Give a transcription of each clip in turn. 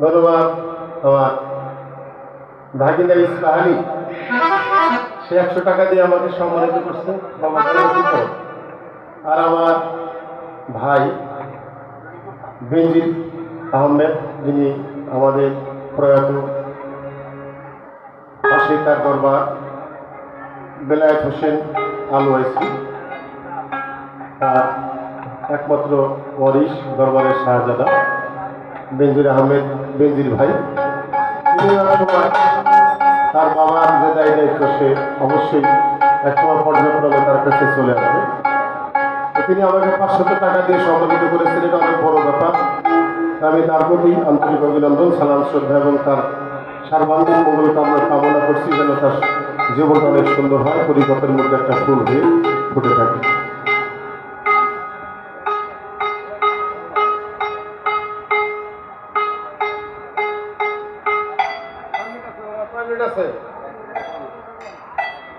ধন্যবাদ আমার ভাগিনা ইসলাহানি, সে 100 টাকা দিয়ে আমাকে সম্মানিত করছে। আর আমার ভাই বেনজির আহমেদ, যিনি আমাদের প্রয়াত আশিকার দরবার বেলায়েত হোসেন আলওয়াইসি, তার একমাত্র ওয়ারিশ দরবারের শাহজাদা। বেনজির আহমেদ বেনজির ভাই। তিনি একসময় তার বাবার যে দায়ী দায়িত্ব সে অবশ্যই একসময় পর্যায়ক্রমে তার কাছে চলে আসবে। তো তিনি আমাকে 500 টাকা দিয়ে সম্মানিত করেছেন, এটা অনেক বড় ব্যাপার। আমি তার প্রতি আন্তরিক অভিনন্দন, সালাম, শ্রদ্ধা এবং তার সার্বাঙ্গীন মঙ্গল কামনা করছি, যেন তার জীবনটা অনেক সুন্দর হয়, পরিকল্পনার মধ্যে একটা ফুল হয়ে ফুটে থাকে।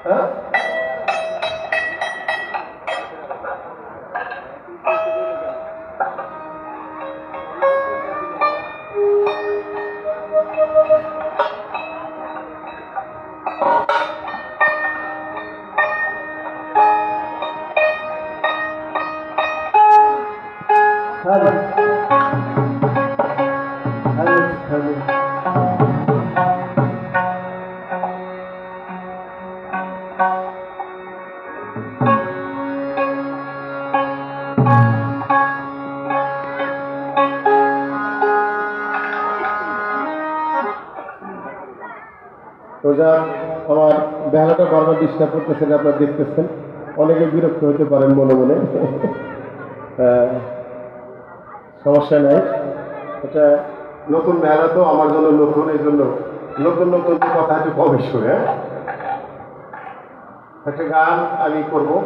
হ্যাঁ, তো যা আমার বেহালাটা বারবার ডিস্টার্ব করতেছেন, আপনারা দেখতেছেন, অনেকে বিরক্ত হতে পারেন মনে মনে। সমস্যা নাই, এটা নতুন বেহালা তো আমার জন্য নতুন, এই জন্য নতুন নতুন কথা একটু কমই শুনে। একটা গান আমি করবো।